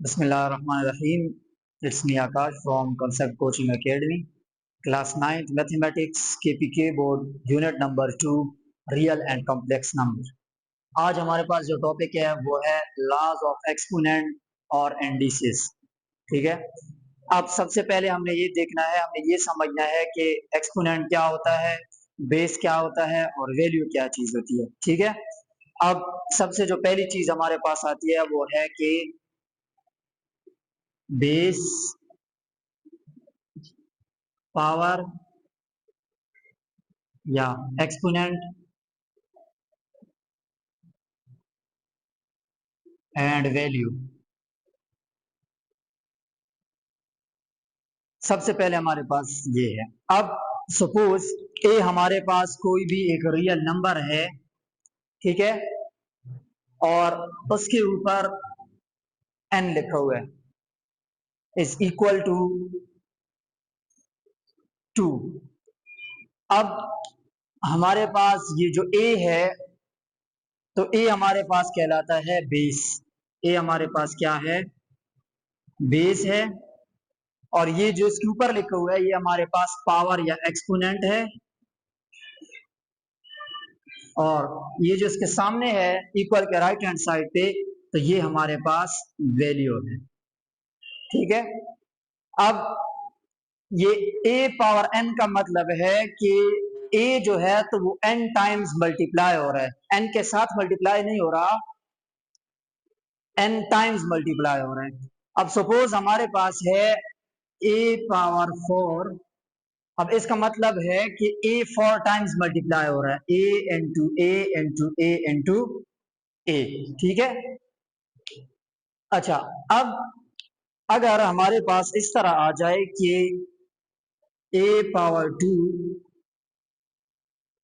Bismillahirrahmanirrahim. It's me Akash from Concept Coaching Academy. Class 9th Mathematics KPK Board Unit number 2 Real and Complex Number. आज हमारे पास जो topic है वो है laws of exponent और indices. ठीक है. अब सबसे पहले हमने ये देखना है, हमने ये समझना है कि एक्सपोनेंट क्या होता है, बेस क्या होता है और वैल्यू क्या चीज होती है. ठीक है. अब सबसे जो पहली चीज हमारे पास आती है वो है कि बेस, पावर या एक्सपोनेंट एंड वैल्यू. सबसे पहले हमारे पास ये है. अब सपोज ए हमारे पास कोई भी एक रियल नंबर है, ठीक है, और उसके ऊपर एन लिखा हुआ है, इज इक्वल टू 2. अब हमारे पास ये जो ए है, तो ए हमारे पास कहलाता है बेस. ए हमारे पास क्या है? बेस है. और ये जो इसके ऊपर लिखा हुआ है ये हमारे पास पावर या एक्सपोनेंट है. और ये जो इसके सामने है इक्वल के राइट हैंड साइड पे, तो ये हमारे पास वैल्यू है. ठीक है. अब ये a पावर n का मतलब है कि a जो है तो वो n टाइम्स मल्टीप्लाई हो रहा है. n के साथ मल्टीप्लाई नहीं हो रहा, n टाइम्स मल्टीप्लाई हो रहा है. अब सपोज हमारे पास है a पावर 4. अब इसका मतलब है कि a 4 टाइम्स मल्टीप्लाई हो रहा है, a into a into a into a. ठीक है. अच्छा, अब अगर हमारे पास इस तरह आ जाए कि a पावर 2,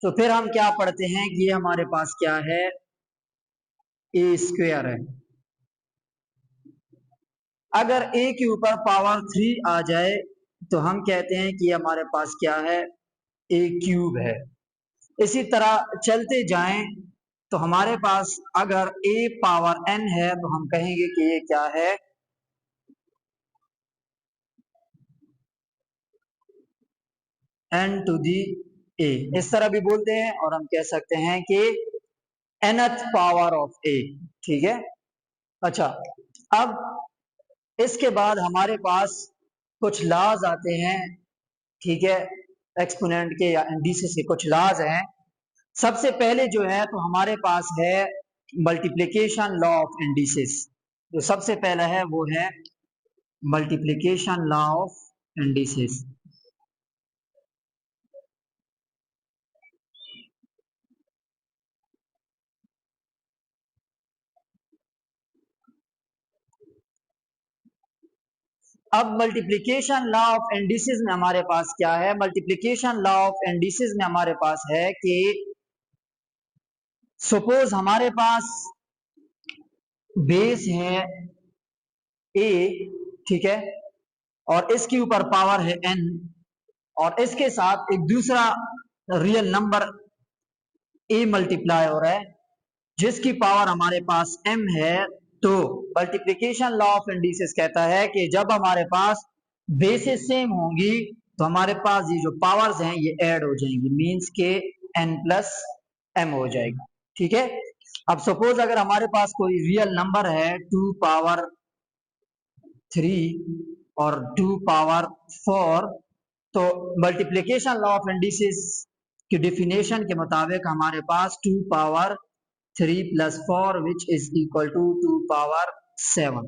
तो फिर हम क्या पढ़ते हैं कि ये हमारे पास क्या है? a स्क्वायर है. अगर a के ऊपर पावर 3 आ जाए तो हम कहते हैं कि हमारे पास क्या है? a क्यूब है. इसी तरह चलते जाएं तो हमारे पास अगर a पावर n है तो हम कहेंगे कि ये क्या है? n to the a. इस तरह भी बोलते हैं. और हम कह सकते हैं कि nth पावर ऑफ a. ठीक है. अच्छा, अब इसके बाद हमारे पास कुछ लॉज आते हैं. ठीक है. एक्सपोनेंट के या इंडिसेस के कुछ लॉज हैं. सबसे पहले जो है तो हमारे पास है मल्टीप्लिकेशन लॉ ऑफ इंडिसेस. जो सबसे पहला है वो है मल्टीप्लिकेशन लॉ ऑफ इंडिसेस. अब मल्टीप्लिकेशन लॉ ऑफ इंडिसेस में हमारे पास क्या है? मल्टीप्लिकेशन लॉ ऑफ इंडिसेस में हमारे पास है कि सपोज हमारे पास बेस है a, ठीक है, और इसके ऊपर पावर है n, और इसके साथ एक दूसरा रियल नंबर a मल्टीप्लाई हो रहा है जिसकी पावर हमारे पास m है. तो मल्टीप्लिकेशन लॉ ऑफ इंडिसेस कहता है कि जब हमारे पास बेसिस सेम होंगी तो हमारे पास ये जो पावर्स हैं ये ऐड हो जाएंगी, मींस के n प्लस m हो जाएगा. ठीक है. अब सपोज अगर हमारे पास कोई रियल नंबर है 2 पावर 3 और 2 पावर 4, तो मल्टीप्लिकेशन लॉ ऑफ इंडिसेस की डिफिनेशन के मुताबिक हमारे पास 2 power 3 plus 4 which is equal to 2 power 7.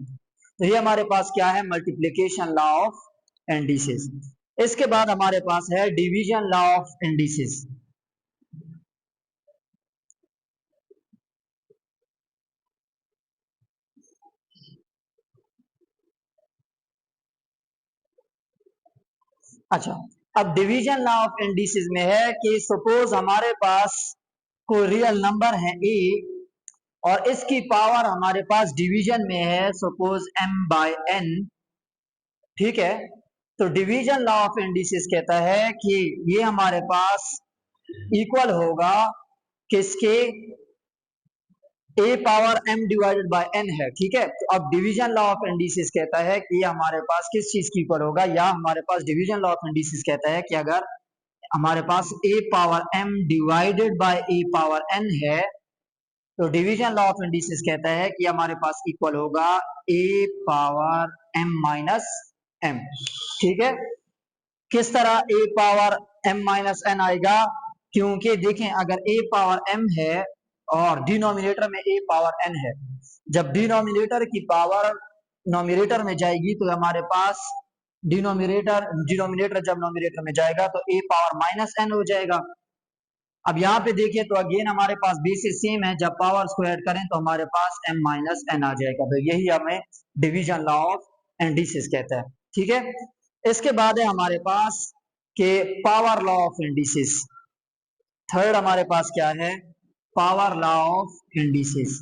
तो ये हमारे पास क्या है? Multiplication law of indices. इसके बाद हमारे पास है डिवीजन लॉ ऑफ इंडिसेस. अच्छा, अब डिवीजन लॉ ऑफ इंडिसेस में है कि सपोज हमारे पास कोई रियल नंबर है a और इसकी पावर हमारे पास डिवीजन में है सपोज m बाय n. ठीक है. तो डिवीजन लॉ ऑफ इंडिसेस कहता है कि ये हमारे पास इक्वल होगा किसके? A power m divided by n है, ठीक है। तो अब डिवीजन लॉ ऑफ इंडिसेस कहता है कि ये हमारे पास किस चीज की इक्वल होगा, या हमारे पास डिवीजन लॉ ऑफ इंडिसेस कहता है कि अगर हमारे पास a power m divided by a power n है, तो डिवीजन लॉ ऑफ इंडिसेस कहता है कि हमारे पास इक्वल होगा ए पावर m माइनस m, ठीक है। किस तरह ए पावर m माइनस n आएगा, क्योंकि देखें अगर ए पावर m है और डिनोमिनेटर में ए पावर n है, जब डिनोमिनेटर की पावर नोमिनेटर में जाएगी तो हमारे पास डिनोमिनेटर जब नोमिनेटर में जाएगा तो ए पावर माइनस n हो जाएगा। अब यहाँ पे देखिए तो अगेन हमारे पास बेसिस सेम है, जब पावर्स को ऐड करें तो हमारे पास m माइनस n आ जाएगा। तो यही हमें डिवीजन लॉ ऑफ इंडिसेस कहता है, ठीक है। इसके बाद है हमारे पास के power law of indices. Third हमारे पास क्या है, पावर लॉ ऑफ इंडिसेस।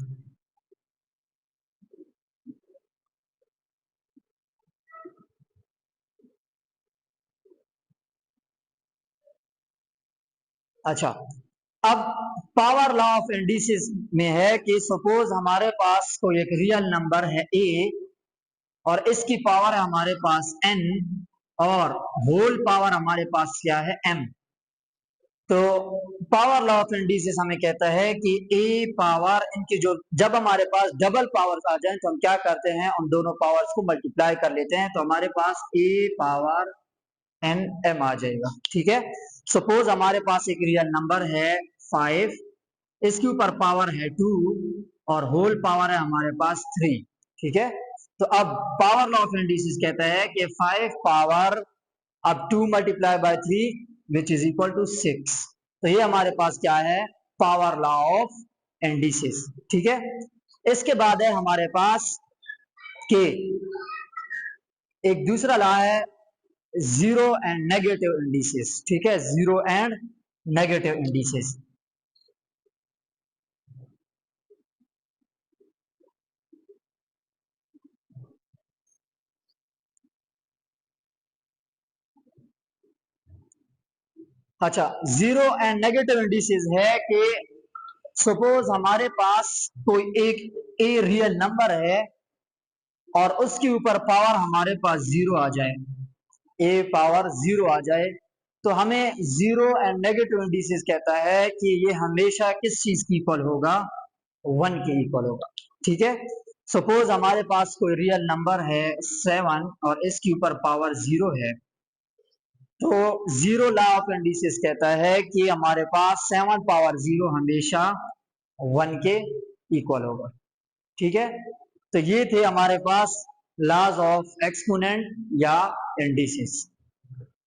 अच्छा, अब पावर लॉ ऑफ इंडिसेस में है कि सपोज हमारे पास कोई एक रियल नंबर है a और इसकी पावर है हमारे पास n और होल पावर हमारे पास क्या है m। तो पावर लॉ ऑफ इंडिसेस हमें कहता है कि ए पावर इनकी जो जब हमारे पास डबल पावर्स आ जाए तो हम क्या करते हैं, उन दोनों पावर्स को मल्टीप्लाई कर लेते हैं, तो हमारे पास ए पावर एन एम आ जाएगा, ठीक है। सपोज हमारे पास एक रियल नंबर है 5, इसके ऊपर पावर है 2 और होल पावर है हमारे पास 3, ठीक है। तो अब पावर लॉ ऑफ इंडिसेस कहता है कि 5 पावर अब 2 multiply by 3 which is equal to 6। तो ये हमारे पास क्या है, पावर लॉ ऑफ इंडिसेस, ठीक है। इसके बाद है हमारे पास के एक दूसरा लॉ है जीरो एंड नेगेटिव इंडिसेस, ठीक है, जीरो एंड नेगेटिव इंडिसेस। अच्छा, जीरो एंड नेगेटिव इंडिसेस है कि सपोज हमारे पास कोई एक ए रियल नंबर है और उसके ऊपर पावर हमारे पास जीरो आ जाए, ए पावर जीरो आ जाए, तो हमें जीरो एंड नेगेटिव इंडिसेस कहता है कि ये हमेशा किस चीज की इक्वल होगा, 1 के इक्वल होगा, ठीक है। सपोज हमारे पास कोई रियल नंबर है 7 और इसके ऊपर पावर जीरो है, तो जीरो लॉ ऑफ इंडिसेस कहता है कि हमारे पास 7 पावर जीरो हमेशा 1 के इक्वल होगा, ठीक है। तो ये थे हमारे पास लॉज ऑफ एक्सपोनेंट या इंडिसेस।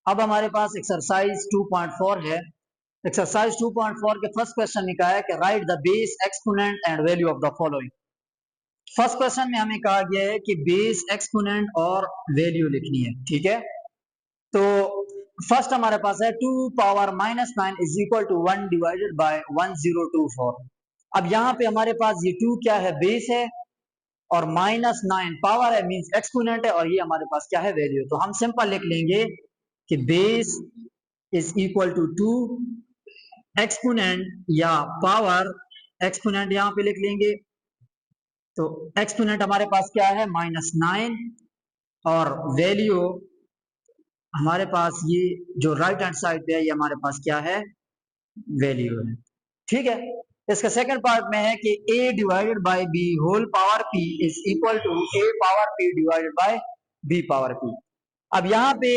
अब हमारे पास एक्सरसाइज 2.4 है। एक्सरसाइज 2.4 के फर्स्ट क्वेश्चन में कहा है कि right the base exponent and value of the following. First question में हमें कहा गया है कि बेस एक्सपोनेंट और वैल्यू लिखनी है, ठीक है। तो फर्स्ट हमारे पास है 2 power minus 9 is equal to 1 divided by 1024। अब यहाँ पे हमारे पास ये 2 क्या है, बेस है, और माइनस 9 पावर है, मींस एक्सपोनेंट है, और ये हमारे पास क्या है, वैल्यू। तो हम सिंपल लिख लेंगे कि base is equal to 2 exponent या पावर, एक्सपोनेंट यहाँ पे लिख लेंगे। तो एक्सपोनेंट हमारे पास क्या है, -9, और वैल्यू हमारे पास ये जो राइट हैंड साइड पे है ये हमारे पास क्या है, वैल्यू है, ठीक है। इसका सेकंड पार्ट में है कि a divided by b whole power p is equal to a power p divided by b power p। अब यहाँ पे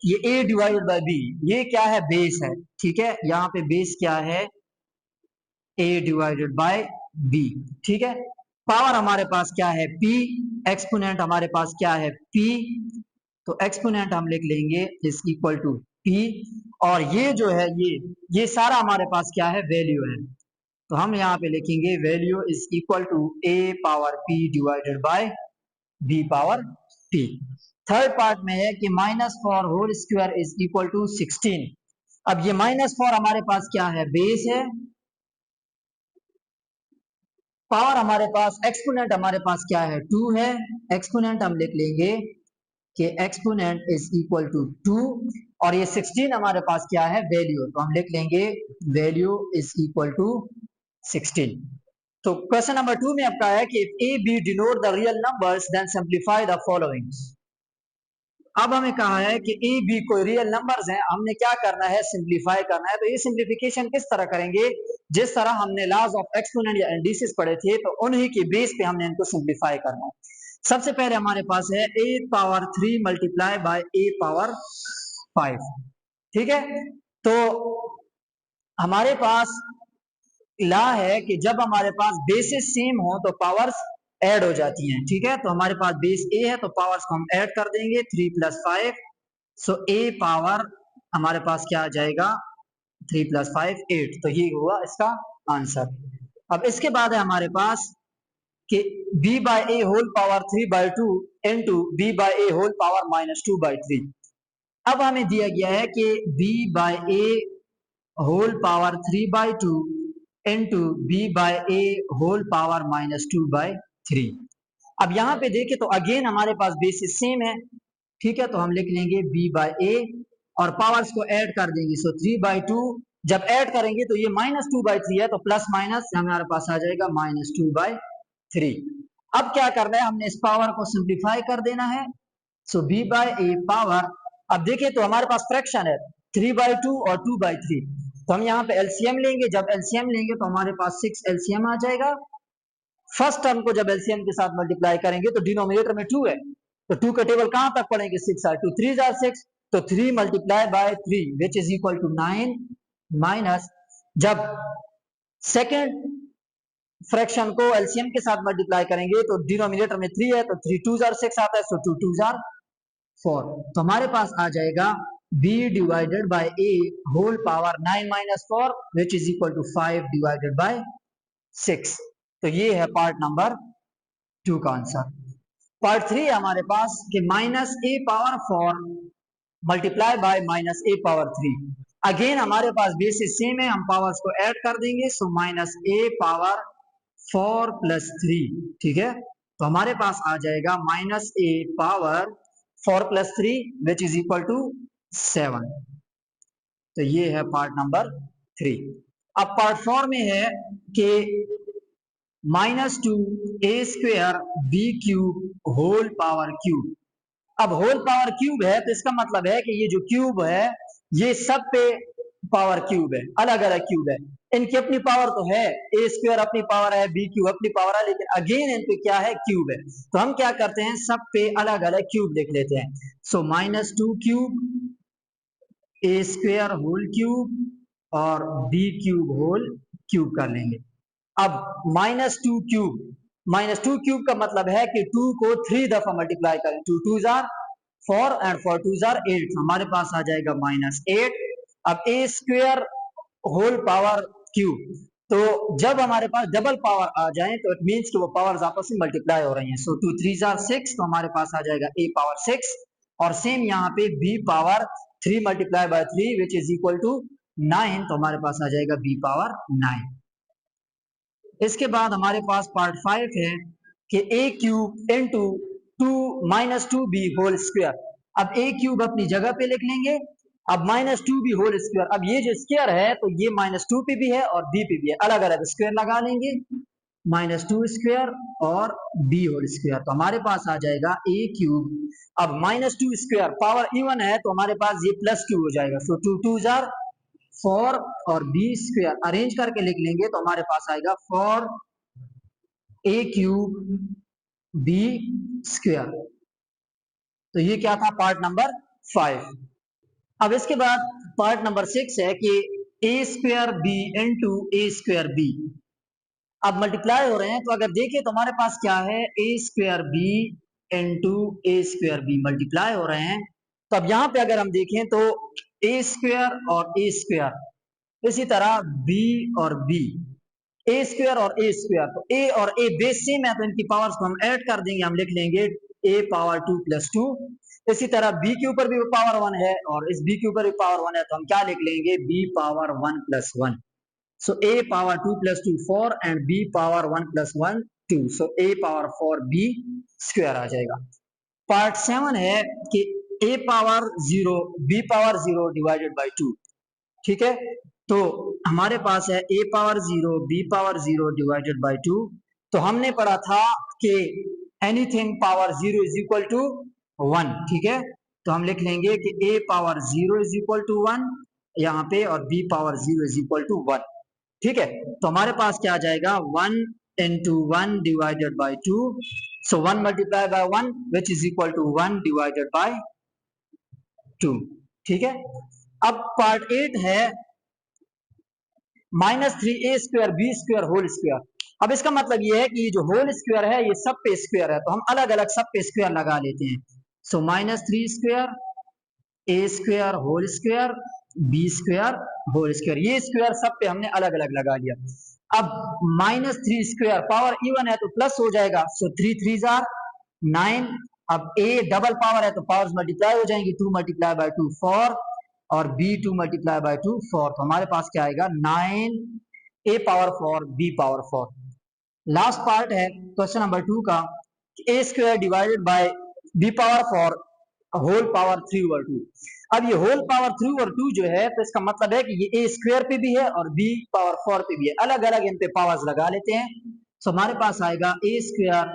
ये a डिवाइडेड बाय b ये क्या है, बेस है, ठीक है। यहाँ पे बेस क्या है, a डिवाइडेड बाय b, ठीक है। पावर हमारे पास क्या है, p, एक्सपोनेंट हमारे पास क्या है, p, तो एक्सपोनेंट हम लिख लेंगे इज इक्वल टू p, और ये जो है ये सारा हमारे पास क्या है, वैल्यू है। तो हम यहाँ पे लिखेंगे value is equal to a power p divided by b power p। Third part में है कि -4 whole square is equal to 16। अब ये -4 हमारे पास क्या है, बेस है, पावर हमारे पास, एक्सपोनेंट हमारे पास क्या है, 2 है, एक्सपोनेंट हम लिख लेंगे कि एक्सपोनेंट इज इक्वल टू 2, और ये 16 हमारे पास क्या है, वैल्यू। तो हम लिख लेंगे वैल्यू इज इक्वल टू 16। तो क्वेश्चन नंबर 2 में आपका है कि if A, B denote the real numbers then simplify the following। अब हमें कहा है कि ए बी कोई रियल नंबर्स हैं, हमने क्या करना है, सिंप्लीफाई करना है। तो ये सिंप्लीफिकेशन किस तरह करेंगे, जिस तरह हमने लॉज ऑफ एक्सपोनेंट या इंडिसेस पढ़े थे, तो उन्हीं के बेस पे हमने इनको सिंप्लीफाई करना है। सबसे पहले हमारे पास है a power 3 multiply by a power 5, ठीक है। तो हमारे पास ला है कि जब हमारे पास बेसिस सेम हो तो पावर्स ऐड हो जाती हैं, ठीक है। तो हमारे पास बेस ए है तो पावर्स को हम ऐड कर देंगे, 3 + 5, सो ए पावर हमारे पास क्या आ जाएगा, 3 + 5 8। तो ये हुआ इसका आंसर। अब इसके बाद है हमारे पास कि b by a whole power 3/2 into b by a whole power -2/3। अब हमें दिया गया है कि b by a whole power 3/2 into b by a whole power -2/3। अब यहाँ पे देखें तो अगेन हमारे पास बेसिस सेम है, ठीक है। तो हम लिख लेंगे b बाय ए और पावर्स को ऐड कर देंगे, सो 3/2 जब ऐड करेंगे तो ये -2/3 है, तो प्लस माइनस हमारे पास आ जाएगा -2/3। अब क्या करना है, हमने इस पावर को सिंप्लीफाई कर देना है, सो b बाय ए पावर, अब देखिए तो हमारे पास फ्रैक्शन है 3/2 और 2/3, तो हम यहाँ पे एलसीएम लेंगे, जब एलसीएम लेंगे तो हमारे पास 6 एलसीएम आ जाएगा। फर्स्ट टर्म को जब एलसीएम के साथ मल्टीप्लाई करेंगे तो डिनोमिनेटर में 2 है, तो 2 का टेबल कहां तक पढ़ेंगे, 6 आर 2 3 आर 6, तो 3 multiply by 3 which is equal to 9 minus, जब सेकेंड फ्रैक्शन को एलसीएम के साथ मल्टीप्लाई करेंगे तो डिनोमिनेटर में 3 है, तो 3 2 आर 6 आता है, सो 2 2 आर 4। तो हमारे पास आ जाएगा b divided by a whole power 9 - 4 which is equal to 5 divided by 6। तो ये है पार्ट नंबर 2 का आंसर। पार्ट 3 हमारे पास कि -a power 4 multiply bye -a power 3। Again हमारे पास बेसिस सेम है, हम पावर्स को ऐड कर देंगे, सो -a पावर 4 + 3, ठीक है। तो हमारे पास आ जाएगा -a power 4 + 3 which is equal to 7। तो ये है पार्ट नंबर 3। अब पार्ट 4 में है कि -2a² b³ whole power cube. अब होल पावर क्यूब है तो इसका मतलब है कि ये जो क्यूब है ये सब पे पावर क्यूब है, अलग अलग क्यूब है, इनकी अपनी पावर तो है, a² अपनी पावर है, b³ अपनी पावर है, लेकिन अगेन इन पे क्या है, क्यूब है। तो हम क्या करते हैं, सब पे अलग अलग क्यूब लिख लेते हैं, सो -2³ a² होल क्यूब और b³ होल क्यूब कर लेंगे। अब -2³ का मतलब है कि 2 को 3 दफा मल्टीप्लाई करें, 2 2 आर 4 एंड 4 2 आर 8, हमारे पास आ जाएगा -8। अब a² होल पावर क्यूब, तो जब हमारे पास डबल पावर आ जाए तो इट मींस कि वो पावर्स आपस में मल्टीप्लाई हो रही हैं, सो 2 3 आर 6, तो हमारे पास आ जाएगा a पावर 6, और सेम यहाँ पे b power 3 multiply by 3 which is equal to 9, तो हमारे पास आ जाएगा b पावर 9। इसके बाद हमारे पास पार्ट 5 है कि a³ into 2 -2b whole square. अब a³ अपनी जगह पे लिख लेंगे, अब -2b होल स्क्वायर, अब ये जो स्क्वायर है तो ये -2 पे भी है और b पे भी है, अलग अलग स्क्वायर लगा लेंगे, -2² और b होल स्क्वायर, तो हमारे पास आ जाएगा a³। अब -2² पावर इवन है तो हमारे पास ये +2 हो जाएगा, सो 2 2 आर 4 और b² अरेंज करके लिख लेंगे तो हमारे पास आएगा 4 a³ b²। तो ये क्या था, पार्ट नंबर 5। अब इसके बाद पार्ट नंबर 6 है कि a² b into a² b। अब मल्टीप्लाई हो रहे हैं, तो अगर देखें तो हमारे पास क्या है, a² b into a² b multiply हो रहे हैं। तो अब यहाँ पे अगर हम देखें तो a² और a², इसी तरह b और b, a² और a², तो a और a बेस सेम है तो इनकी पावर्स को हम ऐड कर देंगे, हम लिख लेंगे a पावर 2 + 2। इसी तरह b के ऊपर भी पावर 1 है और इस b के ऊपर भी पावर 1 है, तो हम क्या लिख लेंगे, b power 1 + 1, so a power 2 + 2 4 and b power 1 + 1 2, so a power 4b² आ जाएगा। पार्ट 7 है कि a power 0 b power 0 divided by 2, ठीक है। तो हमारे पास है a power 0 b power 0 divided by 2। तो हमने पढ़ा था कि anything power 0 is equal to 1, ठीक है। तो हम लिख लेंगे कि a power 0 is equal to 1 यहाँ पे, और b power 0 is equal to 1, ठीक है। तो हमारे पास क्या आ जाएगा, 1 into 1 divided by 2, so 1 multiplied by 1 which is equal to 1 divided by 2, ठीक है। अब पार्ट 8 है -3a² b² होल स्क्वायर। अब इसका मतलब ये है कि ये जो होल स्क्वायर है ये सब पे स्क्वायर है, तो हम अलग अलग सब पे स्क्वायर लगा लेते हैं। So -3² a² whole square b² whole square, ये स्क्वायर सब पे हमने अलग अलग लगा लिया। अब -3² पावर इवन है तो प्लस हो जाएगा, सो 3 3 जार 9। अब a डबल पावर है तो पावर्स मल्टीप्लाई हो जाएंगी, 2 मल्टीप्लाई बाय 2 4, और b 2 मल्टीप्लाई बाय 2 4। तो हमारे पास क्या आएगा, 9 a power 4 b power 4। Last part है क्वेश्चन नंबर 2 का, a² divided by b power 4 whole power 3/2। अब ये होल पावर 3/2 जो है, तो इसका मतलब है कि ये a² पे भी है और b पावर 4 पे भी है, अलग अलग इन पे पावर्स लगा लेते हैं। तो हमारे पास आएगा a²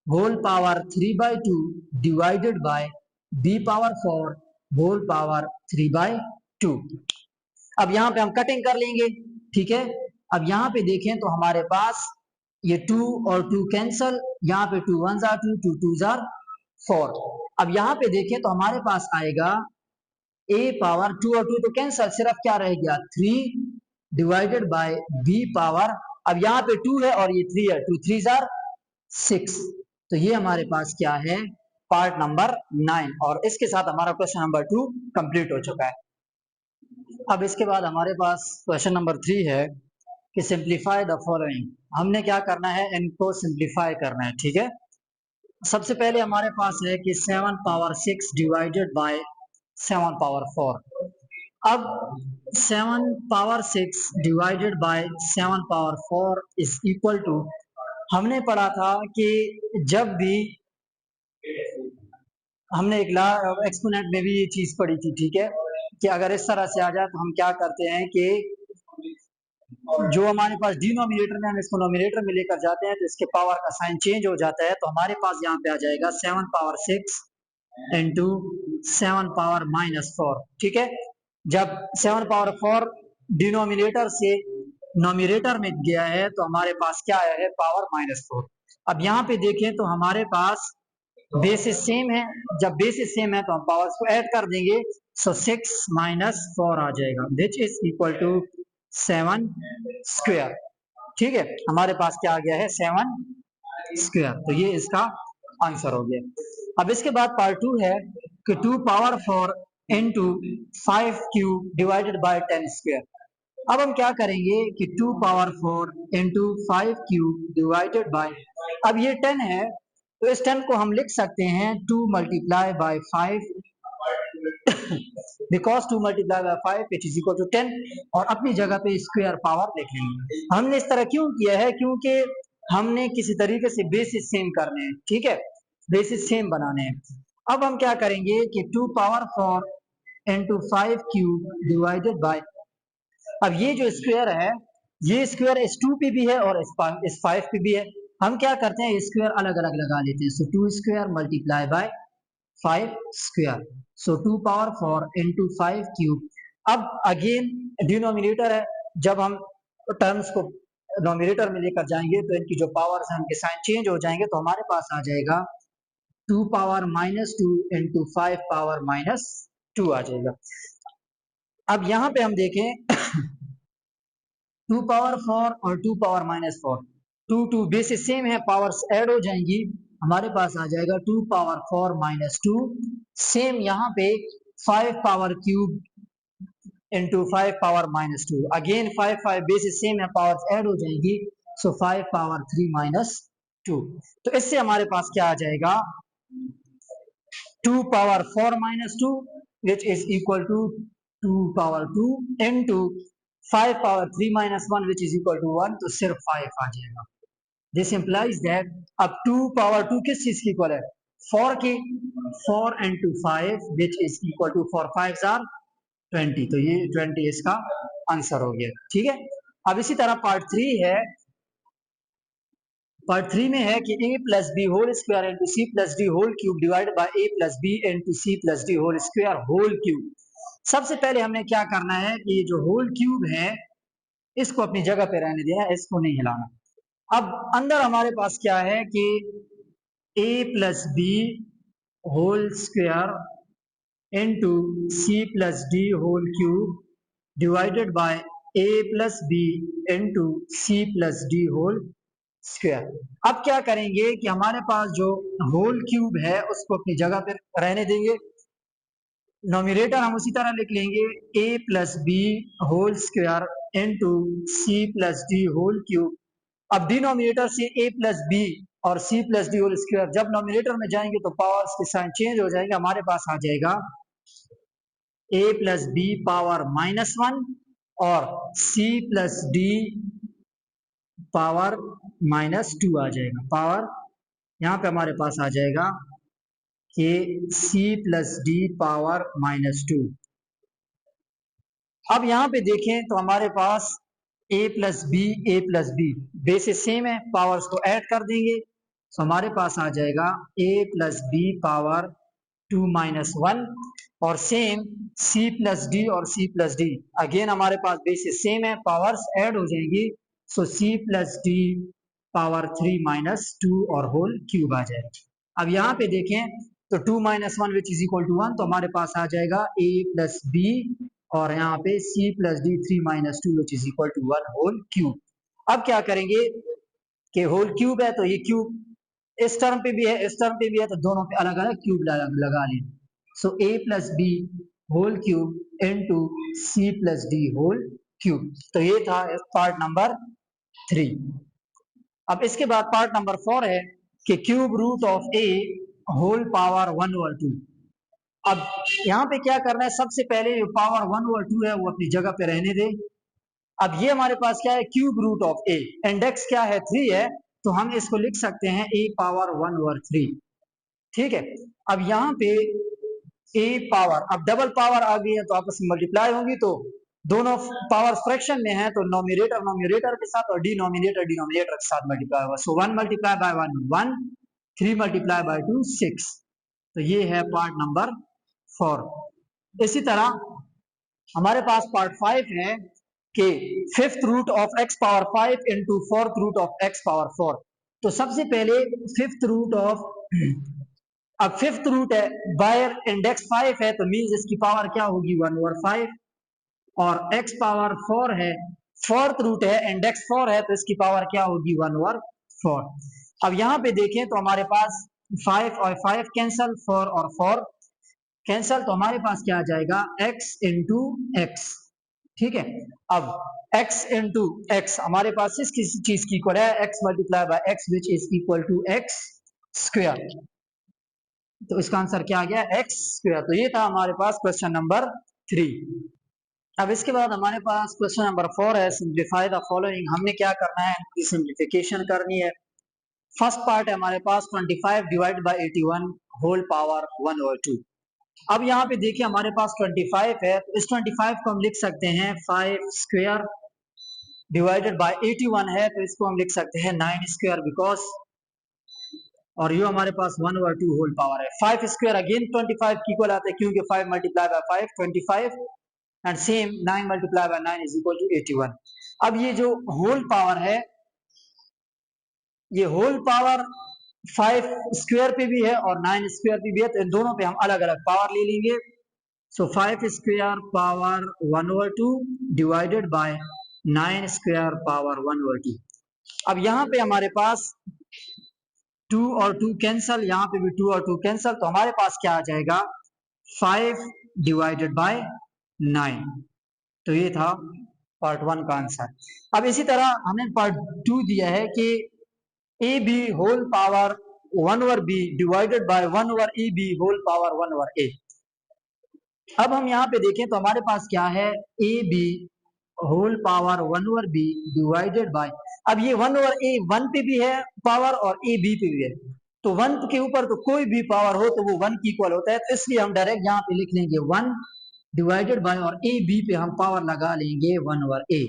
whole power 3/2 divided by b power 4 whole power 3/2। अब यहाँ पे हम कटिंग कर लेंगे, ठीक है। अब यहाँ पे देखें तो हमारे पास ये 2 और 2 कैंसल, यहाँ पे 2 1 जार 2, 2 2 जार 4। अब यहाँ पे देखें तो हमारे पास आएगा a पावर 2 और 2 तो कैंसल, सिर्फ क्या रह गया 3 डिवाइडेड बाय b पावर, अब यहाँ पे 2 है और ये 3 है, 2 3 जार 6। तो ये हमारे पास क्या है, पार्ट नंबर 9, और इसके साथ हमारा क्वेश्चन नंबर 2 कंप्लीट हो चुका है। अब इसके बाद हमारे पास क्वेश्चन नंबर 3 है कि सिंप्लीफाई द फॉलोइंग। हमने क्या करना है, इनको सिंप्लीफाई करना है, ठीक है। सबसे पहले हमारे पास है कि 7 पावर 6 डिवाइडेड बाय 7 पावर 4। अब 7 power 6 divided by 7 power 4 is equal to, हमने पढ़ा था कि जब भी हमने एक एक्सपोनेंट में भी ये चीज पढ़ी थी, ठीक है, कि अगर इस तरह से आ जाए तो हम क्या करते हैं कि जो हमारे पास डिनोमिनेटर में, हम इसको नोमिनेटर में लेकर जाते हैं तो इसके पावर का साइन चेंज हो जाता है। तो हमारे पास यहाँ पे आ जाएगा 7 पावर 6 इंटू 7 पावर -4, ठीक है। जब 7 पावर 4 डिनोमिनेटर से नोमिनेटर में गया है तो हमारे पास क्या आया है, पावर -4। अब यहाँ पे देखें तो हमारे पास बेसिस सेम है, जब बेसिस सेम है तो हम पावर्स को ऐड कर देंगे, सो 6 -4 आ जाएगा, which is equal to 7 square, ठीक है। हमारे पास क्या आ गया है, 7 स्क्वायर। तो ये इसका आंसर हो गया। अब इसके बाद पार्ट 2 है कि 2 power 4 into 5 cube divided bye 10 square. अब हम क्या करेंगे कि 2 power 4 into 5 cube divided by, अब ये 10 है तो इस 10 को हम लिख सकते हैं 2 multiply by 5, because 2 multiply by 5 it is equal to 10, और अपनी जगह पे स्क्वायर पावर लिख लेंगे। हमने इस तरह क्यों किया है, क्योंकि हमने किसी तरीके से बेसिस सेम करने हैं, ठीक है, बेसिस सेम बनाने हैं। अब हम क्या करेंगे कि 2 power 4 into 5 cube divided by, अब ये जो स्क्वायर है, ये स्क्वायर इस 2 पे भी है और इस 5 पे भी है। हम क्या करते हैं, स्क्वायर अलग अलग लगा लेते हैं, सो 2 square multiply by 5 square, so 2 power 4 into 5 cube. अब अगेन डिनोमिनेटर है, जब हम टर्म्स को नोमिनेटर में लेकर जाएंगे तो इनकी जो पावर्स हैं उनके साइन चेंज हो जाएंगे, तो हमारे पास आ जाएगा 2 पावर -2 इंटू 5 पावर -2 आ जाएगा। अब यहाँ पे हम देखें 2 पावर 4 और 2 पावर -4, 2 बेसिस सेम है, पावर्स ऐड हो जाएंगी, हमारे पास आ जाएगा 2 पावर 4 -2, सेम यहाँ पे 5 power cube into 5 power -2, again 5 basis same है, पावर्स ऐड हो जाएंगी, सो 5 पावर 3 -2। तो इससे हमारे पास क्या आ जाएगा, 2 power 4 -2 which is equal to 2 power 2 into 5 power 3 -1 which is equal to 1, तो सिर्फ 5 आ जाएगा। दिस implies that अब 2 पावर 2 किस चीज की इक्वल है, 4 की, 4 into 5 which is equal to 4 5 are 20, तो ये 20 इसका आंसर हो गया। ठीक है, अब इसी तरह पार्ट 3 है। पार्ट 3 में है कि a plus B whole square into C plus D whole cube divided by a plus B into C plus D whole square whole cube. सबसे पहले हमने क्या करना है कि ये जो होल क्यूब है इसको अपनी जगह पे रहने देना है, इसको नहीं हिलाना। अब अंदर हमारे पास क्या है कि a plus B whole square into C plus D whole cube divided by a plus B into C plus D whole square. अब क्या करेंगे कि हमारे पास जो होल क्यूब है उसको अपनी जगह पर रहने देंगे। नोमिनेटर हम उसी तरह लिख लेंगे a plus B whole square into C plus D whole cube. अब डिनोमिनेटर से a प्लस बी और c plus D whole square जब नोमिनेटर में जाएंगे तो पावर्स के साइन चेंज हो जाएंगे। हमारे पास आ जाएगा a प्लस बी पावर -1 और c प्लस डी पावर -2 आ जाएगा। पावर यहाँ पे हमारे पास आ जाएगा कि c प्लस डी पावर -2। अब यहाँ पे देखें तो हमारे पास a plus B basis same है, पावर्स को ऐड कर देंगे तो हमारे पास आ जाएगा a प्लस बी पावर 2 - 1 और सेम c प्लस डी और c प्लस डी अगेन हमारे पास बेसिस सेम है, पावर्स ऐड हो जाएंगी सो c प्लस डी पावर 3 - 2 और होल क्यूब आ जाएगा। अब यहाँ पे देखें तो 2 - 1 विच इज इक्वल टू 1, तो हमारे पास आ जाएगा a प्लस बी और यहाँ पे c plus D 3 - 2 which is equal to 1 whole cube. अब क्या करेंगे कि होल क्यूब है तो ये क्यूब इस टर्म पे भी है इस टर्म पे भी है तो दोनों पे अलग अलग क्यूब लगा लें। So a plus B whole cube into C plus D whole cube. तो ये था पार्ट नंबर 3। अब इसके बाद पार्ट नंबर 4 है कि cube root of a whole power 1/2। अब यहाँ पे क्या करना है, सबसे पहले जो पावर 1/2 है वो अपनी जगह पे रहने दे। अब ये हमारे पास क्या है, cube root of a, index क्या है 3 है तो हम इसको लिख सकते हैं a पावर 1/3। ठीक है, अब यहाँ पे a पावर, अब डबल पावर आ गई है तो आपस में मल्टीप्लाई होंगी तो दोनों पावर फ्रैक्शन में है तो नोमिनेटर नोमिनेटर के साथ और डिनोमिनेटर डिनोमिनेटर के साथ मल्टीप्लाई होगा। सो 1 मल्टीप्लाई बाय 1 1, 3 मल्टीप्लाई बाय 2 6। तो ये है पार्ट नंबर 4। इसी तरह हमारे पास पार्ट 5 है कि fifth root of x power 5 into fourth root of x power 4। तो सबसे पहले फिफ्थ रूट ऑफ, अब फिफ्थ रूट है बायर इंडेक्स 5 है तो मीन्स इसकी पावर क्या होगी 1/5 और x पावर 4 है, फोर्थ रूट है इंडेक्स 4 है तो इसकी पावर क्या होगी 1/4। अब यहाँ पे देखें तो हमारे पास 5 और 5 कैंसल, 4 और 4 कैंसल, तो हमारे पास क्या आ जाएगा x इंटू एक्स। ठीक है, अब x इंटू एक्स हमारे पास इस किसी चीज की इक्वल है x multiply by x which is equal to x square. तो इसका आंसर क्या आ गया x स्क्वायर। तो ये था हमारे पास क्वेश्चन नंबर 3। अब इसके बाद हमारे पास क्वेश्चन नंबर 4 है सिंप्लीफाई द फॉलोइंग। हमने क्या करना है, इनकी सिंप्लीफिकेशन करनी है। फर्स्ट पार्ट है हमारे पास 25 डिवाइड बाय 81 होल पावर 1/2। अब यहाँ पे देखिए हमारे पास 25 है तो इस 25 को हम लिख सकते हैं 5 स्क्वायर डिवाइडेड बाय 81 है तो इसको हम लिख सकते हैं 9 स्क्वायर बिकॉज, और ये हमारे पास 1/2 होल पावर है। 5 स्क्वायर अगेन 25 की इक्वल आता है क्योंकि 5 multiply by 5 25 and same 9 multiply by 9 is equal to 81। अब ये जो होल पावर है ये होल पावर 5 स्क्वायर पे भी है और 9 स्क्वायर पे भी है तो इन दोनों पे हम अलग अलग पावर ले लेंगे। सो 5 square power 1/2 divided by 9 square power 1/2। अब यहाँ पे हमारे पास 2 और 2 कैंसल, यहाँ पे भी 2 और 2 कैंसल, तो हमारे पास क्या आ जाएगा 5 डिवाइडेड बाय 9। तो ये था पार्ट 1 का आंसर। अब इसी तरह हमने पार्ट 2 दिया है कि A B whole power 1/b divided by 1/ab whole power 1/a। अब हम यहाँ पे देखें तो हमारे पास क्या है A B whole power 1/b divided by, अब ये 1/a 1 पे भी है पावर और ए बी पे भी है तो 1 के ऊपर तो कोई भी पावर हो तो वो 1 की इक्वल होता है तो इसलिए हम डायरेक्ट यहाँ पे लिख लेंगे 1 डिवाइडेड बाय, और ए बी पे हम पावर लगा लेंगे 1/a।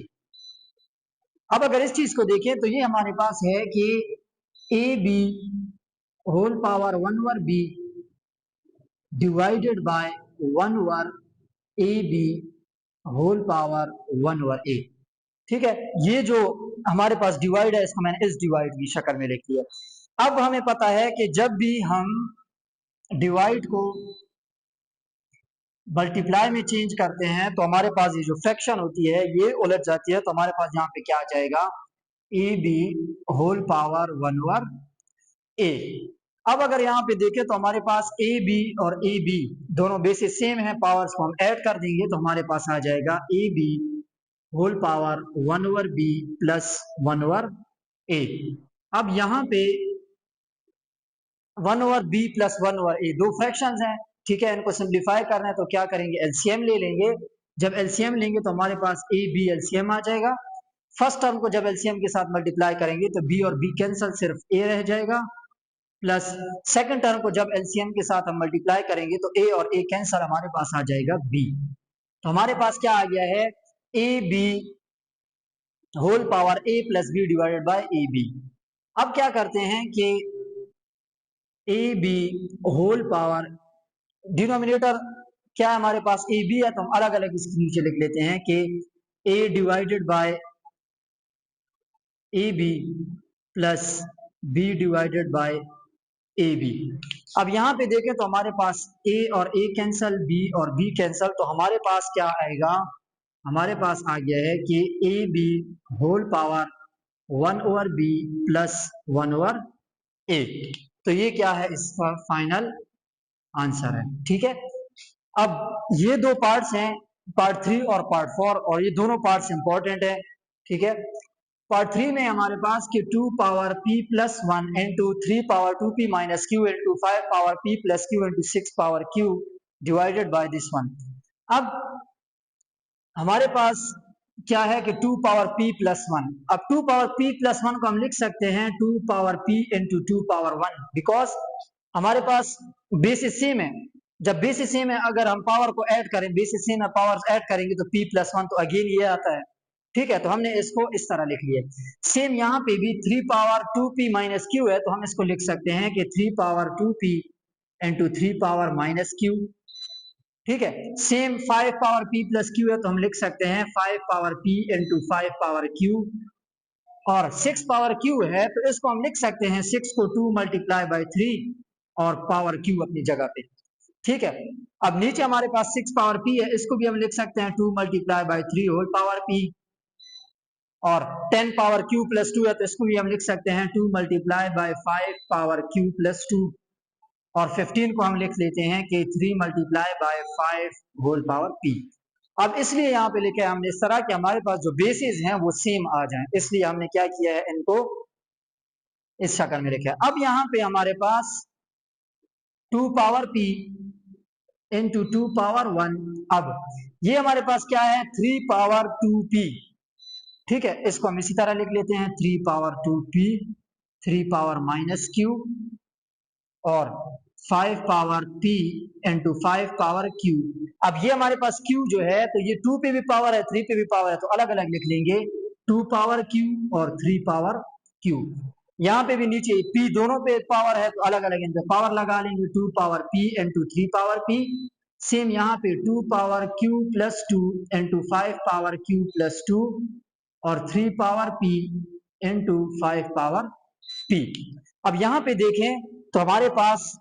अब अगर इस चीज को देखें तो ये हमारे पास है कि A B whole power 1/b divided by 1/ab whole power 1/a। ठीक है, ये जो हमारे पास डिवाइड है इसको मैंने इस डिवाइड की शक्ल में लिख लिया। अब हमें पता है कि जब भी हम डिवाइड को मल्टीप्लाई में चेंज करते हैं तो हमारे पास ये जो फ्रैक्शन होती है ये उलट जाती है, तो हमारे पास यहाँ पे क्या आ जाएगा, A B whole power 1/a। अब अगर यहाँ पे देखें तो हमारे पास ए बी और ए बी दोनों बेसिस सेम है, पावर्स को हम ऐड कर देंगे तो हमारे पास आ जाएगा A B whole power 1/b plus 1/a। अब यहाँ पे 1/b प्लस 1/a दो फ्रैक्शंस हैं, ठीक है, इनको सिंप्लीफाई करना है तो क्या करेंगे, एलसीएम ले लेंगे। जब एलसीएम लेंगे तो हमारे पास ए बी एलसीएम आ जाएगा। फर्स्ट टर्म को जब एलसीएम के साथ मल्टीप्लाई करेंगे तो बी और बी कैंसिल, सिर्फ ए रह जाएगा, प्लस सेकंड टर्म को जब एलसीएम के साथ हम मल्टीप्लाई करेंगे तो ए और ए कैंसिल, हमारे पास आ जाएगा बी। तो हमारे पास क्या आ गया है, A B whole power A plus B divided by A B. अब क्या करते हैं कि A B whole power, denominator क्या है हमारे पास, ए बी है तो हम अलग अलग इसके नीचे लिख लेते हैं कि a divided by A b plus B divided by A B. अब यहाँ पे देखें तो हमारे पास ए और ए कैंसल, बी और बी कैंसल, तो हमारे पास क्या आएगा, हमारे पास आ गया है कि A B whole power 1/b plus 1/a। तो ये क्या है, इसका फाइनल आंसर है। ठीक है, अब ये दो पार्ट्स हैं, पार्ट 3 और पार्ट 4, और ये दोनों पार्ट्स इंपॉर्टेंट है। ठीक है, पार्ट 3 में हमारे पास कि 2 power p plus 1 into 3 power 2p minus q into 5 power p plus q into 6 power q divided by this one. अब हमारे पास क्या है कि 2 पावर p प्लस 1, अब 2 पावर p प्लस 1 को हम लिख सकते हैं 2 power p into 2 power 1, because हमारे पास बेसिस सेम है। जब बेसिस सेम है, अगर हम पावर को ऐड करें, बेसिस सेम है, पावर ऐड करेंगे तो p प्लस 1, तो अगेन ये आता है। ठीक है, तो हमने इसको इस तरह लिख लिया। सेम यहाँ पे भी 3 पावर 2p माइनस q है, तो हम इसको लिख सकते हैं कि 3 power 2p into 3 power minus q। ठीक है, same 5 power p plus q है, तो हम लिख सकते हैं 5 power p into 5 power q। और 6 पावर q है तो इसको हम लिख सकते हैं 6 को 2 मल्टीप्लाई बाई 3 और पावर q अपनी जगह पे। ठीक है, अब नीचे हमारे पास 6 पावर p है, इसको भी हम लिख सकते हैं 2 multiply by 3 whole power p। और 10 पावर q प्लस 2 है तो इसको भी हम लिख सकते हैं 2 multiply by 5 power q plus 2। और 15 को हम लिख लेते हैं कि 3 multiply by 5 whole power p। अब इसलिए यहाँ पे लिखे हमने इस तरह कि हमारे पास जो बेसिस हैं वो सेम आ जाएं, इसलिए हमने क्या किया है, इनको इस शक्ल में लिखा है। अब यहाँ पे हमारे पास 2 पावर p इंटू 2 पावर 1, अब ये हमारे पास क्या है, 3 पावर 2p। ठीक है, इसको हम इसी तरह लिख लेते हैं 3 power 2p 3 power minus q और 5 power p into 5 power q। अब ये हमारे पास q जो है तो ये 2 पे भी पावर है 3 पे भी पावर है, तो अलग अलग लिख लेंगे 2 पावर q और 3 पावर q। यहाँ पे भी नीचे p दोनों पे पावर है तो अलग अलग इन पे पावर लगा लेंगे 2 power p into 3 power p। Same यहाँ पे 2 power q plus 2 into 5 power q plus 2 और 3 power p into 5 power p। अब यहाँ पे देखें तो हमारे पास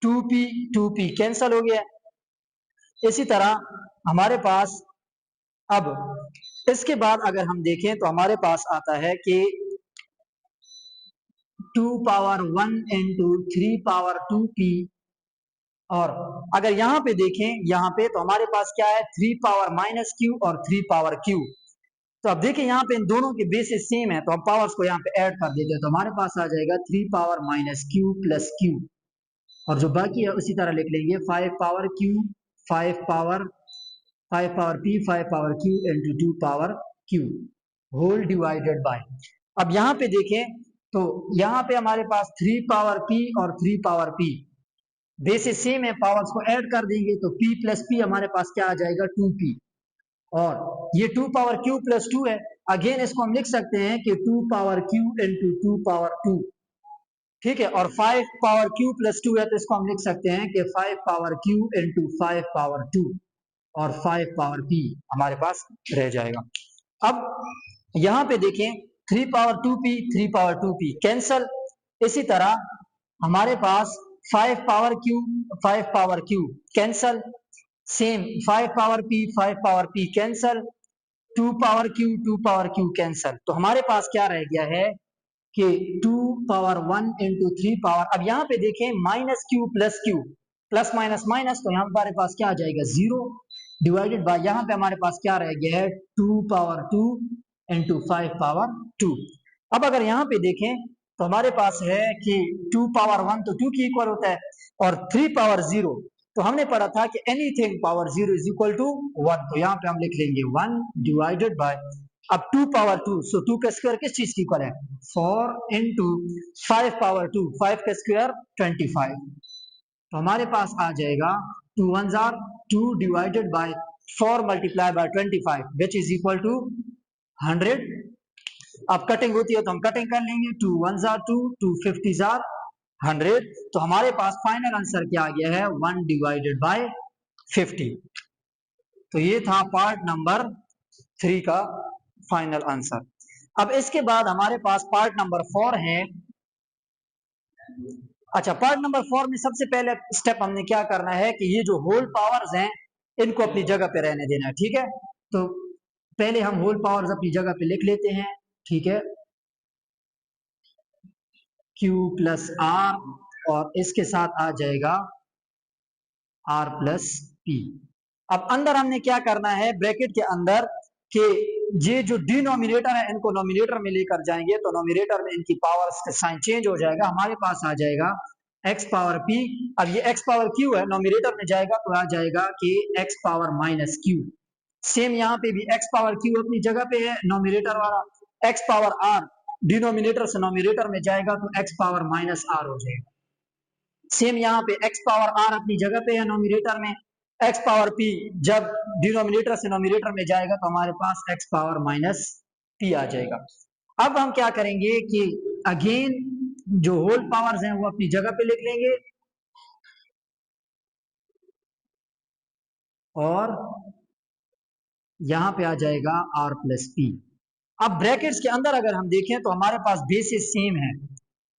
2p कैंसल हो गया। इसी तरह हमारे पास अब इसके बाद अगर हम देखें तो हमारे पास आता है कि 2 पावर 1 इंटू 3 पावर 2p। और अगर यहाँ पे देखें, यहाँ पे तो हमारे पास क्या है 3 पावर माइनस q और 3 पावर q। तो अब देखिए यहाँ पे इन दोनों के बेसिस सेम है तो हम पावर्स को यहाँ पे ऐड कर देते हैं, तो हमारे पास आ जाएगा 3 power minus q plus q। और जो बाकी है उसी तरह लिख लेंगे 5 power q 5 power p 5 power q into 2 power q whole divided by. अब यहाँ पे देखें तो यहाँ पे हमारे पास 3 पावर p और 3 पावर p बेसिस सेम है, पावर्स को ऐड कर देंगे तो p प्लस p हमारे पास क्या आ जाएगा 2p, और ये 2 पावर q प्लस 2 है। अगेन इसको हम लिख सकते हैं कि 2 पावर q इंटू 2 पावर 2, ठीक है, और 5 पावर q प्लस 2 है तो इसको हम लिख सकते हैं कि 5 पावर q इंटू 5 पावर 2, और 5 पावर p हमारे पास रह जाएगा। अब यहां पे देखें 3 power 2p 3 power 2p cancel. इसी तरह हमारे पास 5 power q cancel, same 5 power p cancel, 2 power q cancel. तो हमारे पास क्या रह गया है कि 2 पावर 1 इंटू 3 पावर, अब यहाँ पे देखें minus Q plus minus minus, तो यहाँ हमारे पास क्या आ जाएगा 0 डिवाइडेड बाय, यहाँ पे हमारे पास क्या रह गया है 2 पावर 2 इंटू 5 पावर 2। अब अगर यहाँ पे देखें तो हमारे पास है कि 2 पावर 1 तो 2 की इक्वल होता है, और 3 पावर 0 तो हमने पढ़ा था कि anything power 0 is equal to 1, तो यहाँ पे हम लिख लेंगे 1 डिवाइडेड बाय, अब 2 पावर 2, सो 2 का स्क्वायर किस चीज की इक्वल है 4 इंटू 5 पावर 2, 5 का स्क्वायर 25, तो हमारे पास आ जाएगा 2 1 जार 2 divided by 4 multiply by 25 which is equal to 100। अब कटिंग होती है तो हम कटिंग कर लेंगे, 2 1 जार 2, 2 50 जार 100, तो हमारे पास फाइनल आंसर क्या आ गया है 1 डिवाइडेड बाय 50। तो ये था पार्ट नंबर 3 का फाइनल आंसर। अब इसके बाद हमारे पास पार्ट नंबर 4 है। अच्छा, पार्ट नंबर 4 में सबसे पहले स्टेप हमने क्या करना है कि ये जो होल पावर्स हैं इनको अपनी जगह पे रहने देना है, ठीक है। तो पहले हम होल पावर्स अपनी जगह पे लिख लेते हैं, ठीक है, Q प्लस R, और इसके साथ आ जाएगा R प्लस P। अब अंदर हमने क्या करना है ब्रैकेट के अंदर कि ये जो डिनोमिनेटर है इनको नोमिनेटर में लेकर जाएंगे तो नोमिनेटर में इनकी पावर्स का साइन चेंज हो जाएगा, हमारे पास आ जाएगा x पावर p। अब ये x पावर q है, नोमिनेटर में जाएगा तो आ जाएगा कि x power minus q। Same यहाँ पे भी x पावर q अपनी जगह पे है नोमिनेटर वाला, x पावर r डिनोमिनेटर से नोमिनेटर में जाएगा तो x पावर माइनस r हो जाएगा। सेम यहाँ पे x पावर r अपनी जगह पे है नोमिनेटर में, x पावर p जब डिनोमिनेटर से नोमिनेटर में जाएगा तो हमारे पास x पावर माइनस p आ जाएगा। अब हम क्या करेंगे कि अगेन जो होल पावर्स हैं वो अपनी जगह पे लिख लेंगे, और यहां पे आ जाएगा r प्लस p। अब ब्रैकेट्स के अंदर अगर हम देखें तो हमारे पास बेसिस सेम है,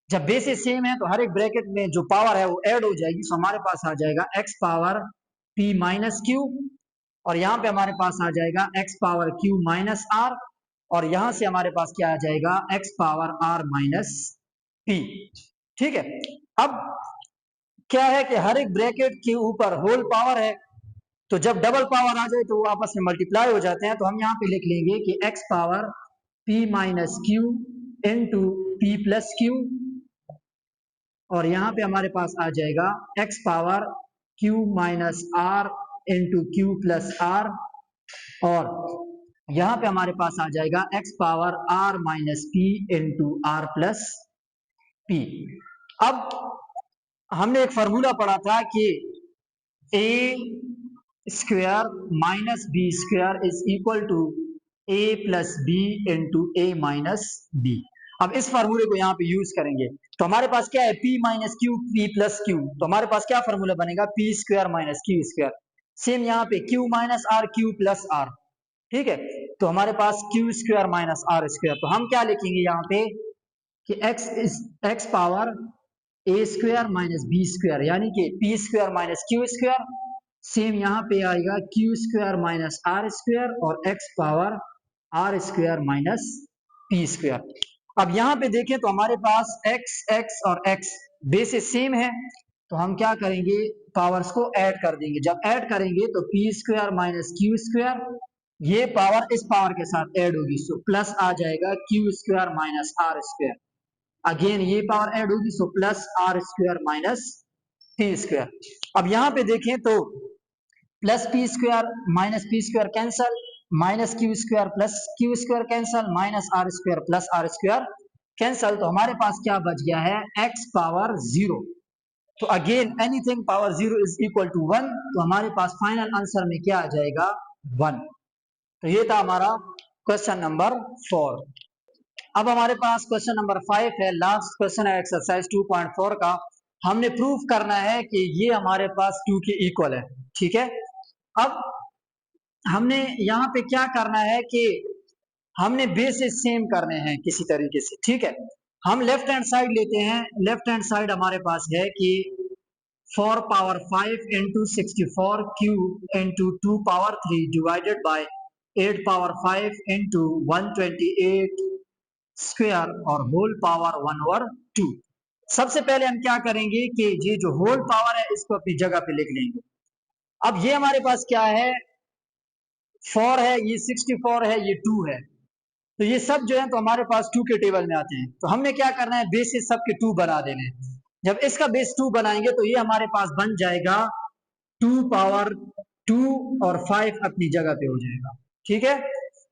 जब बेसिस सेम है तो हर एक ब्रैकेट में जो पावर है वो ऐड हो जाएगी, सो हमारे पास आ जाएगा x power p minus Q, और यहाँ पे हमारे पास आ जाएगा x power q minus r, और यहां से हमारे पास क्या आ जाएगा x power r minus p, ठीक है। अब क्या है कि हर एक ब्रैकेट के ऊपर होल पावर है, तो जब डबल पावर आ जाए तो वो आपस में मल्टीप्लाई हो जाते हैं, तो हम यहाँ पे लिख लेंगे कि x power p minus Q into p plus Q, और यहाँ पे हमारे पास आ जाएगा x power q minus r into Q plus r, और यहाँ पे हमारे पास आ जाएगा x power r minus p into r plus p। अब हमने एक फार्मूला पढ़ा था कि a square minus B square is equal to a plus B into a minus B. अब इस फार्मूले को यहाँ पे यूज करेंगे तो हमारे पास क्या है p minus Q p plus Q, तो हमारे पास क्या फार्मूला बनेगा p square minus Q square. Same यहाँ पे q minus r q plus r, ठीक है, तो हमारे पास q square minus r square, तो हम क्या लिखेंगे यहाँ पे कि x power a square minus B square यानी कि p square minus Q square, same यहाँ पे आएगा q square minus r square, और x power r square minus p square. अब यहाँ पे देखें तो हमारे पास x और x बेसिस सेम है, तो हम क्या करेंगे पावर्स को ऐड कर देंगे, जब ऐड करेंगे तो p square minus Q square, ये पावर इस पावर के साथ ऐड होगी, सो प्लस आ जाएगा q square minus r square, again ये पावर ऐड होगी, so plus r square minus p square. अब यहाँ पे देखें तो plus P square minus P square cancel, minus Q square plus Q square cancel, minus R square plus R square cancel, तो हमारे पास क्या बच गया है x पावर 0, तो again anything power 0 is equal to 1, तो हमारे पास फाइनल आंसर में क्या आ जाएगा 1। तो ये था हमारा क्वेश्चन नंबर 4। अब हमारे पास क्वेश्चन नंबर 5 है, लास्ट क्वेश्चन है एक्सरसाइज 2.4 का। हमने प्रूफ करना है कि ये हमारे पास 2 के इक्वल है। ठीक है, अब हमने यहाँ पे क्या करना है कि हमने बेसिस सेम करने हैं किसी तरीके से। ठीक है, हम लेफ्ट हैंड साइड लेते हैं। लेफ्ट हैंड साइड हमारे पास है कि 4 power 5 into 64 cube into 2 power 3 divided by 8 power 5 into 128 square और होल पावर 1/2। सबसे पहले हम क्या करेंगे कि ये जो होल पावर है इसको अपनी जगह पे लिख लेंगे। अब ये हमारे पास क्या है, 4 है, ये 64 है, ये 2 है, तो ये सब जो है तो हमारे पास 2 के टेबल में आते हैं। तो हमने क्या करना है, बेसिस सबके 2 बना देने। जब इसका बेस 2 बनाएंगे तो ये हमारे पास बन जाएगा 2 पावर 2 और 5 अपनी जगह पे हो जाएगा। ठीक है,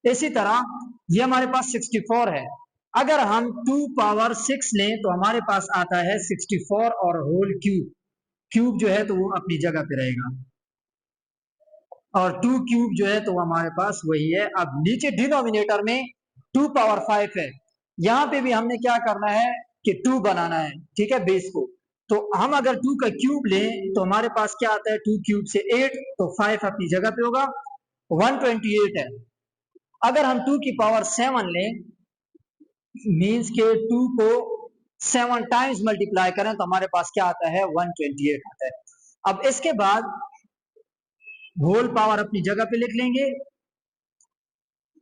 इसी तरह ये हमारे पास 64 है। अगर हम 2 पावर 6 लें तो हमारे पास आता है 64 और होल क्यूब। क्यूब जो है तो वो अपनी जगह पे रहेगा, और 2 क्यूब जो है तो हमारे पास वही है। अब नीचे डिनोमिनेटर में 2 पावर 5 है, यहाँ पे भी हमने क्या करना है कि 2 बनाना है। ठीक है, बेस को। तो हम अगर 2 का क्यूब लें तो हमारे पास क्या आता है, 2 क्यूब से 8, तो 5 अपनी जगह पे होगा, 128 है। अगर हम 2 की पावर 7 लें, मीन्स के 2 को 7 टाइम्स मल्टीप्लाई करें तो हमारे पास क्या आता है, 128 आता है। अब इसके बाद होल पावर अपनी जगह पे लिख लेंगे।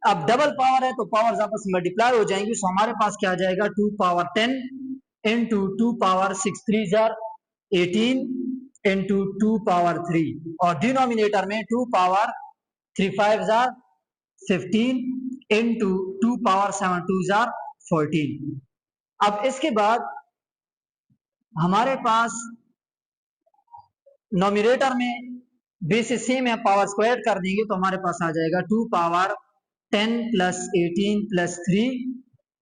अब डबल पावर है तो पावर्स आपस में मल्टीप्लाई हो जाएंगी, सो हमारे पास क्या आ जाएगा, 2 power 10 into 2 power 6 3 jar 18 into 2 power 3, और डिनोमिनेटर में 2 power 3 5 jar 15 into 2 power 7 2 jar 14। अब इसके बाद हमारे पास नोमिनेटर में बेसिस सेम है, पावर्स को ऐड कर देंगे तो हमारे पास आ जाएगा 2 पावर 10 प्लस 18 प्लस 3,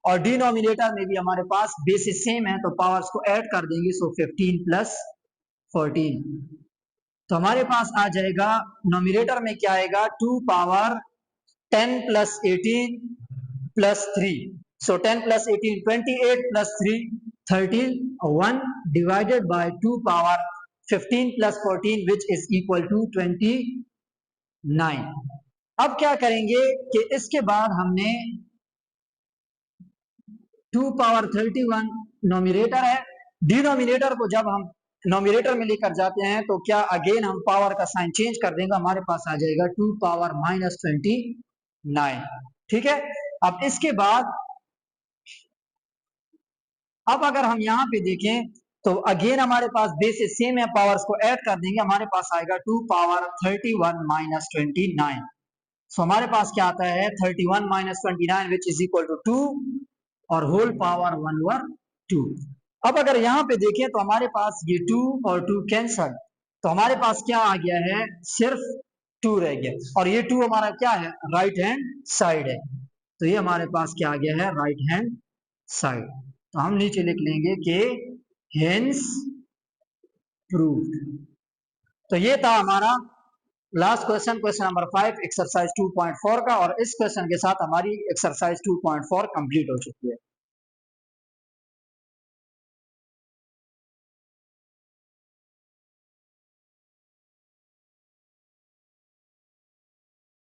और डिनोमिनेटर में भी हमारे पास बेसिस सेम है तो पावर्स को ऐड कर देंगे, सो 15 प्लस 14। तो हमारे पास आ जाएगा नोमिनेटर में क्या आएगा, 2 power 10 plus 18 plus 3, so 10 plus 18 28 plus 3 13, 1 divided by 2 power 15 plus 14 which is equal to 29। अब क्या करेंगे कि इसके बाद हमने 2 पावर 31 नोमिनेटर है, डिनोमिनेटर को जब हम नोमिनेटर में लेकर जाते हैं तो क्या अगेन हम पावर का साइन चेंज कर देंगे, हमारे पास आ जाएगा 2 पावर माइनस 29। ठीक है, अब इसके बाद अब अगर हम यहाँ पे देखें तो अगेन हमारे पास बेसिस सेम है, पावर्स को ऐड कर देंगे, हमारे पास आएगा 2 पावर 31 माइनस 29। सो हमारे पास क्या आता है, 31 minus 29 which is equal to 2 और होल पावर 1/2। अब अगर यहाँ पे देखें तो हमारे पास ये 2 और 2 कैंसल, तो हमारे पास क्या आ गया है, सिर्फ 2 रह गया, और ये 2 हमारा क्या है, राइट हैंड साइड है, तो ये हमारे पास क्या आ गया है, राइट हैंड साइड। तो हम नीचे लिख लेंगे कि हेंस प्रूव्ड। तो ये था हमारा last question, question number 5 exercise 2.4 का, और इस क्वेश्चन के साथ हमारी एक्सरसाइज 2.4 कंप्लीट हो चुकी है।